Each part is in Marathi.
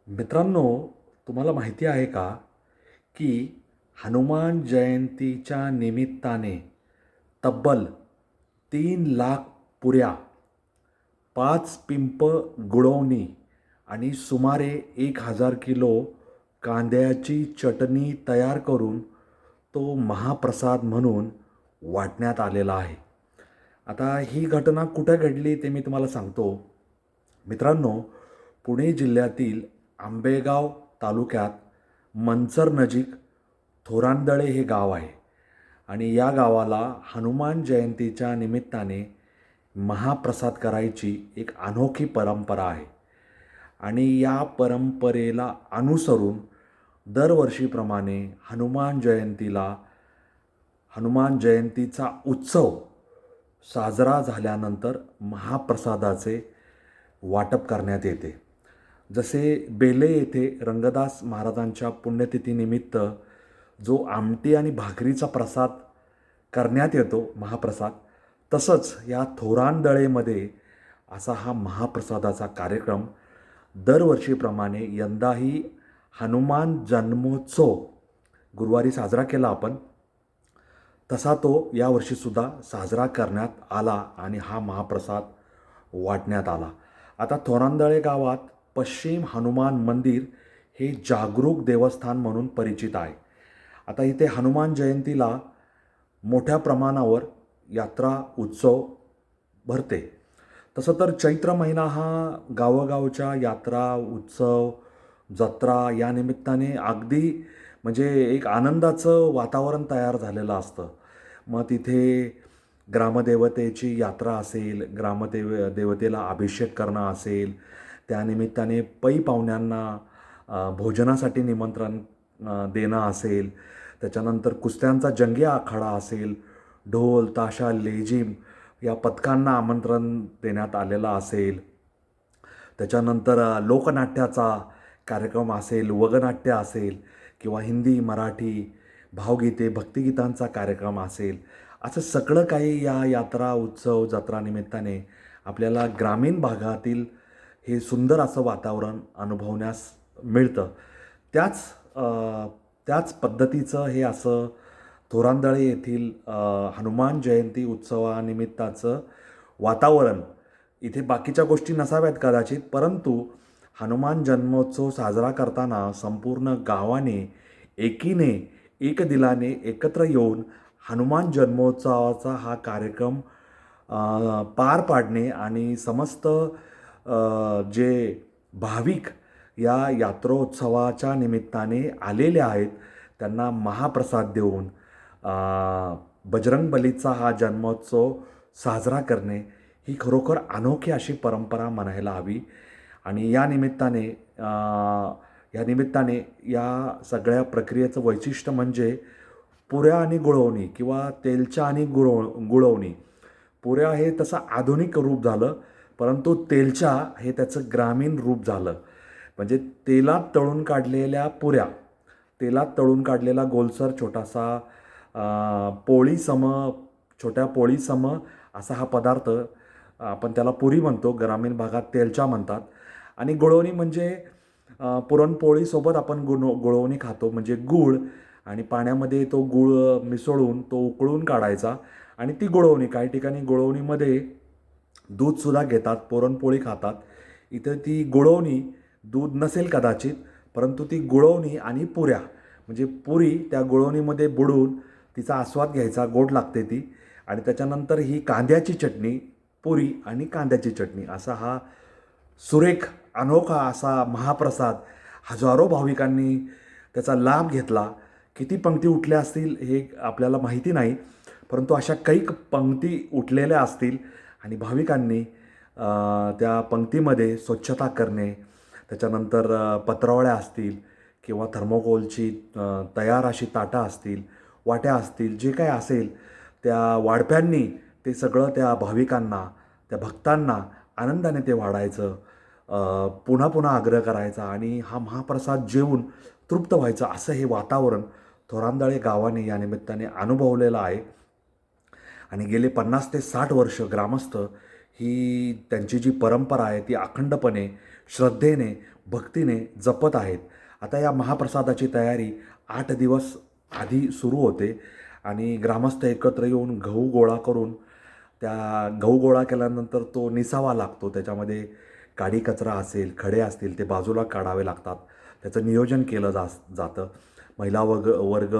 मित्रांनो, तुम्हाला माहिती आहे का, की हनुमान जयंतीच्या निमित्ताने तब्बल 3 लाख पुऱ्या, 5 पिंप गुळवणी आणि सुमारे 1,000 किलो कांद्याची चटणी तयार करून तो महाप्रसाद म्हणून वाटण्यात आलेला आहे. आता ही घटना कुठे घडली ते मी तुम्हाला सांगतो. मित्रांनो, पुणे जिल्ह्यातील आंबेगाव तालुक्यात मंचर नजीक थोरांदळे हे गाव आहे आणि या गावाला हनुमान जयंतीच्या निमित्ताने महाप्रसाद करायची एक अनोखी परंपरा आहे. आणि या परंपरेला अनुसरून दरवर्षीप्रमाणे हनुमान जयंतीचा उत्सव साजरा झाल्यानंतर महाप्रसादाचे वाटप करण्यात येते. जसे बेले येथे रंगदास महाराजांच्या पुण्यतिथीनिमित्त जो आमटी आणि भाकरीचा प्रसाद करण्यात येतो महाप्रसाद, तसंच या थोरांदळेमध्ये असा हा महाप्रसादाचा कार्यक्रम दरवर्षीप्रमाणे यंदाही हनुमान जन्मोत्सव गुरुवारी साजरा केला आपण, तसा तो यावर्षीसुद्धा साजरा करण्यात आला आणि हा महाप्रसाद वाटण्यात आला. आता थोरांदळे गावात पश्चिम हनुमान मंदिर हे जागरूक देवस्थान म्हणून परिचित आहे. आता इथे हनुमान जयंतीला मोठ्या प्रमाणावर यात्रा उत्सव भरते. तसं तर चैत्र महिना हा गावोगावच्या यात्रा उत्सव जत्रा या निमित्ताने अगदी म्हणजे एक आनंदाचं वातावरण तयार झालेलं असतं. मग तिथे ग्रामदेवतेची यात्रा असेल, देवतेला अभिषेक करणं असेल, त्यानिमित्ताने पै पाहुण्यांना भोजनासाठी निमंत्रण देणं असेल, त्याच्यानंतर कुस्त्यांचा जंगी आखाडा असेल, ढोल ताशा लेझीम या पथकांना आमंत्रण देण्यात आलेलं असेल, त्याच्यानंतर लोकनाट्याचा कार्यक्रम असेल, वगनाट्य असेल किंवा हिंदी मराठी भावगीते भक्तिगीतांचा कार्यक्रम असेल, असं सगळं काही या यात्रा उत्सव जत्रा निमित्ताने आपल्याला ग्रामीण भागातील हे सुंदर असं वातावरण अनुभवण्यास मिळतं. त्याच त्याच पद्धतीचं हे असं थोरांदळे येथील हनुमान जयंती उत्सवानिमित्ताचं वातावरण. इथे बाकीच्या गोष्टी नसाव्यात कदाचित, परंतु हनुमान जन्मोत्सव साजरा करताना संपूर्ण गावाने एकीने एक दिलाने एकत्र येऊन हनुमान जन्मोत्सवाचा हा कार्यक्रम पार पाडणे आणि समस्त जे भाविक या यात्रोत्सवाच्या निमित्ताने आलेले आहेत त्यांना महाप्रसाद देऊन बजरंगबलीचा हा जन्मोत्सव साजरा करणे ही खरोखर अनोखी अशी परंपरा म्हणायला हवी. आणि या निमित्ताने या सगळ्या प्रक्रियेचं वैशिष्ट्य म्हणजे पुऱ्या आणि गुळवणी किंवा तेलच्या आणि गुळवणी. पुऱ्या हे तसं आधुनिक रूप झालं, परंतु तेलच्या हे त्याचं ग्रामीण रूप झालं. म्हणजे तेलात तळून काढलेल्या पुऱ्या, तेलात तळून काढलेला गोलसर छोटासा छोट्या पोळीसम असा हा पदार्थ, आपण त्याला पुरी म्हणतो, ग्रामीण भागात तेलच्या म्हणतात. आणि गुळवणी म्हणजे पुरणपोळीसोबत आपण गुळवणी खातो, म्हणजे गूळ आणि पाण्यामध्ये तो गूळ मिसळून तो उकळून काढायचा आणि ती गुळवणी. काही ठिकाणी गुळवणीमध्ये दूधसुद्धा घेतात, पुरणपोळी खातात. इथं ती गुळवणी, दूध नसेल कदाचित, परंतु ती गुळवणी आणि पुऱ्या म्हणजे पुरी त्या गुळवणीमध्ये बुडवून तिचा आस्वाद घ्यायचा, गोड लागते ती. आणि त्याच्यानंतर ही कांद्याची चटणी, पुरी आणि कांद्याची चटणी असा हा सुरेख अनोखा असा महाप्रसाद हजारो भाविकांनी त्याचा लाभ घेतला. किती पंक्ती उठल्या असतील हे आपल्याला माहिती नाही, परंतु अशा कैक पंक्ती उठलेल्या असतील आणि भाविकांनी त्या पंक्तीमध्ये स्वच्छता करणे, त्याच्यानंतर पत्रावळ्या असतील किंवा थर्मोकोलची तयार अशी ताटं असतील, वाट्या असतील, जे काय असेल त्या वाढप्यांनी ते सगळं त्या भाविकांना, त्या भक्तांना आनंदाने ते वाढायचं, पुन्हा पुन्हा आग्रह करायचा आणि हा महाप्रसाद जेवून तृप्त व्हायचं, असं हे वातावरण थोरांदळे गावाने या निमित्ताने अनुभवलेलं आहे. आणि गेले 50 ते 60 वर्ष ग्रामस्थ ही त्यांची जी परंपरा आहे ती अखंडपणे श्रद्धेने भक्तीने जपत आहेत. आता या महाप्रसादाची तयारी 8 दिवस आधी सुरू होते आणि ग्रामस्थ एकत्र येऊन गहू गोळा करून त्या गहू गोळा केल्यानंतर तो निसावा लागतो. त्याच्यामध्ये काडी कचरा असेल, खडे असतील ते बाजूला काढावे लागतात. त्याचं नियोजन केलं जातं. महिला वर्ग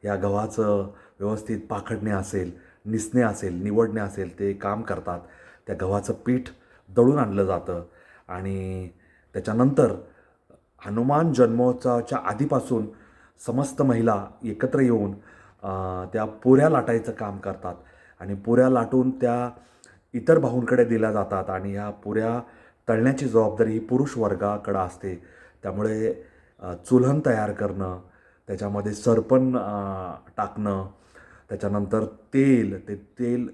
या गव्हाचं व्यवस्थित पाखडणे असेल, निसणे असेल, निवडणे असेल ते काम करतात. त्या गव्हाचं पीठ दळून आणलं जातं आणि त्याच्यानंतर हनुमान जन्मोत्सवाच्या आधीपासून समस्त महिला एकत्र येऊन त्या पुऱ्या लाटायचं काम करतात आणि पुऱ्या लाटून त्या इतर भाऊंकडे दिल्या जातात आणि ह्या पुऱ्या तळण्याची जबाबदारी ही पुरुष वर्गाकडं असते. त्यामुळे चुल्हण तयार करणं, त्याच्यामध्ये सरपण टाकणं, त्याच्यानंतर ते तेल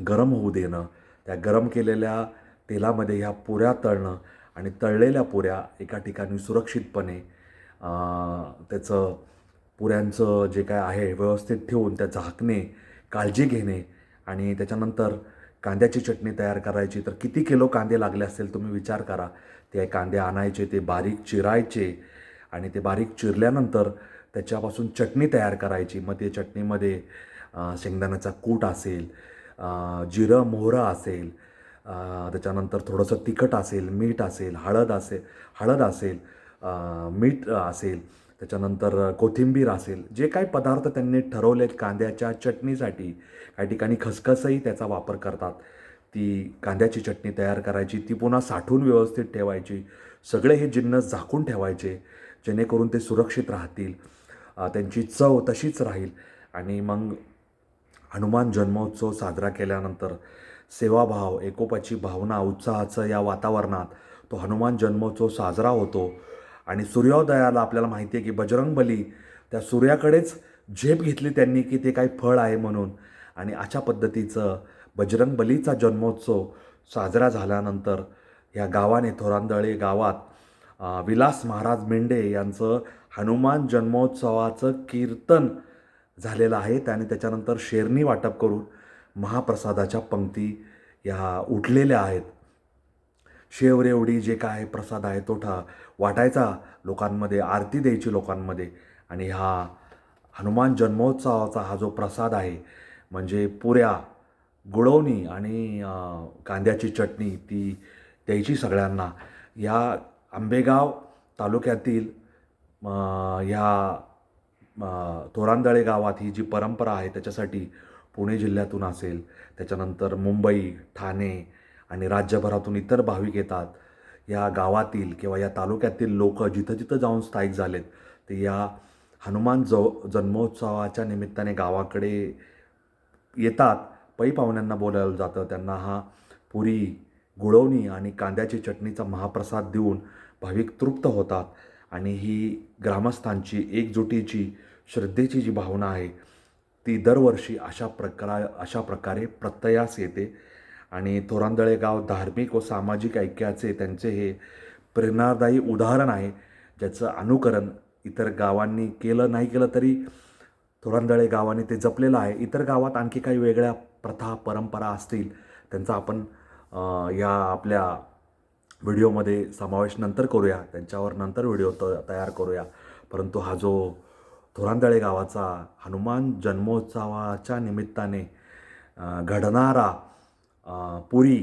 गरम होऊ देणं, त्या गरम केलेल्या तेलामध्ये ह्या पुऱ्या तळणं आणि तळलेल्या पुऱ्या एका ठिकाणी सुरक्षितपणे त्याचं पुऱ्यांचं जे काय आहे व्यवस्थित ठेवून त्या झाकणे, काळजी घेणे आणि त्याच्यानंतर कांद्याची चटणी तयार करायची. तर किती किलो कांदे लागले असतील तुम्ही विचार करा. ते कांदे आणायचे, ते बारीक चिरायचे आणि ते बारीक चिरल्यानंतर त्याच्यापासून चटणी तयार करायची. मग ते चटणीमध्ये शेंगदाण्याचा कूट असेल, जिरं मोहरं असेल, त्याच्यानंतर थोडंसं तिखट असेल, मीठ असेल, हळद असेल, मीठ असेल, त्याच्यानंतर कोथिंबीर असेल, जे काही पदार्थ त्यांनी ठरवलेत कांद्याच्या चटणीसाठी. काही ठिकाणी खसखसही त्याचा वापर करतात. ती कांद्याची चटणी तयार करायची, ती पुन्हा साठवून व्यवस्थित ठेवायची. सगळे हे जिन्नस झाकून ठेवायचे जेणेकरून ते सुरक्षित राहतील, त्यांची चव तशीच राहील. आणि मग हनुमान जन्मोत्सव साजरा केल्यानंतर सेवाभाव, एकोपाची भावना, उत्साहाचं या वातावरणात तो हनुमान जन्मोत्सव साजरा होतो. आणि सूर्योदयाला आपल्याला माहिती आहे की बजरंगबली त्या सूर्याकडेच झेप घेतली त्यांनी की ते काही फळ आहे म्हणून. आणि अशा पद्धतीचं बजरंगबलीचा जन्मोत्सव साजरा झाल्यानंतर या गावाने, थोरांदळे गावात विलास महाराज मेंढे यांचं हनुमान जन्मोत्सवाचं कीर्तन झालेलं आहे. आणि त्याच्यानंतर शेरणी वाटप करून महाप्रसादाच्या पंक्ती ह्या उठलेल्या आहेत. शेवरेवडी जे काय प्रसाद आहे तो वाटायचा लोकांमध्ये, आरती द्यायची लोकांमध्ये. आणि हा हनुमान जन्मोत्सवाचा हा जो प्रसाद आहे म्हणजे पुऱ्या, गुळवणी आणि कांद्याची चटणी ती द्यायची सगळ्यांना. या आंबेगाव तालुक्यातील ह्या तोरांदळे गावात ही जी परंपरा आहे त्याच्यासाठी पुणे जिल्ह्यातून असेल, त्याच्यानंतर मुंबई, ठाणे आणि राज्यभरातून इतर भाविक येतात. या गावातील किंवा या तालुक्यातील लोक जिथं जिथं जाऊन स्थायिक झालेत ते या हनुमान जन्मोत्सवाच्या निमित्ताने गावाकडे येतात. पै पाहुण्यांना बोलावलं जातं. त्यांना हा पुरी, गुळवणी आणि कांद्याची चटणीचा महाप्रसाद देऊन भाविक तृप्त होतात. आणि ही ग्रामस्थांची एकजुटीची, श्रद्धेची जी भावना आहे ती दरवर्षी अशा प्रकारे प्रत्ययास येते. आणि तोरांदळे गाव धार्मिक व सामाजिक ऐक्याचे त्यांचे हे प्रेरणादायी उदाहरण आहे, ज्याचं अनुकरण इतर गावांनी केलं नाही केलं तरी तोरांदळे गावाने ते जपलेलं आहे. इतर गावात आणखी काही वेगळ्या प्रथा, परंपरा असतील त्यांचा आपण या आपल्या व्हिडिओमध्ये समावेश नंतर करूया, त्यांच्यावर नंतर व्हिडिओ तयार करूया. परंतु हा जो तोरांदळे गावाचा हनुमान जन्मोत्सवाच्या निमित्ताने घडणारा पुरी,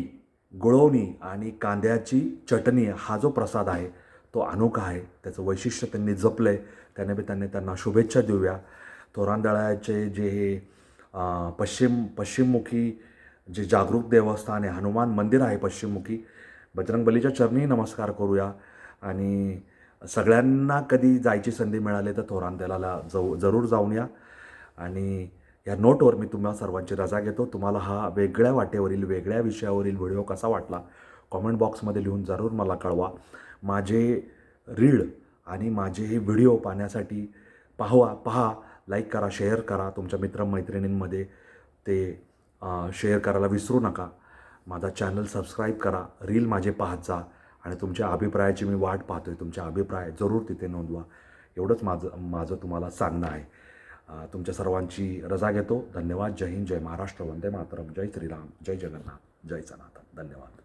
गुळवणी आणि कांद्याची चटणी हा जो प्रसाद आहे तो अनोखा आहे. त्याचं वैशिष्ट्य त्यांनी जपलं आहे. त्यानिमित्ताने त्यांना शुभेच्छा देऊया. तोरांदळ्याचे जे हे पश्चिममुखी जे जागरूक देवस्थान आहे, हनुमान मंदिर आहे पश्चिममुखी, बजरंगबलीच्या चरणी नमस्कार करूया. आणि सगळ्यांना कधी जायची संधी मिळाली तर तोरांदळ्याला जरूर जाऊन या. आणि या नोटवर मी तुम्हा सर्वांची रजा घेतो. तुम्हाला हा वेगळ्या वाटेवरील, वेगळ्या विषयावरील व्हिडिओ कसा वाटला कॉमेंट बॉक्समध्ये लिहून जरूर मला कळवा. माझे रीळ आणि माझे हे व्हिडिओ पाहण्यासाठी पहा, लाईक करा, शेअर करा. तुमच्या मित्रमैत्रिणींमध्ये ते शेअर करायला विसरू नका. माझा चॅनल सबस्क्राईब करा, रील माझे पाहत जा आणि तुमच्या अभिप्रायाची मी वाट पाहतो आहे. तुमचे अभिप्राय जरूर तिथे नोंदवा. एवढंच माझं तुम्हाला सांगणं आहे. तुमच्या सर्वांची रजा घेतो. धन्यवाद. जय हिंद, जय महाराष्ट्र, वंदे मातरम, जय श्रीराम, जय जगन्नाथ, जय सनातन. धन्यवाद.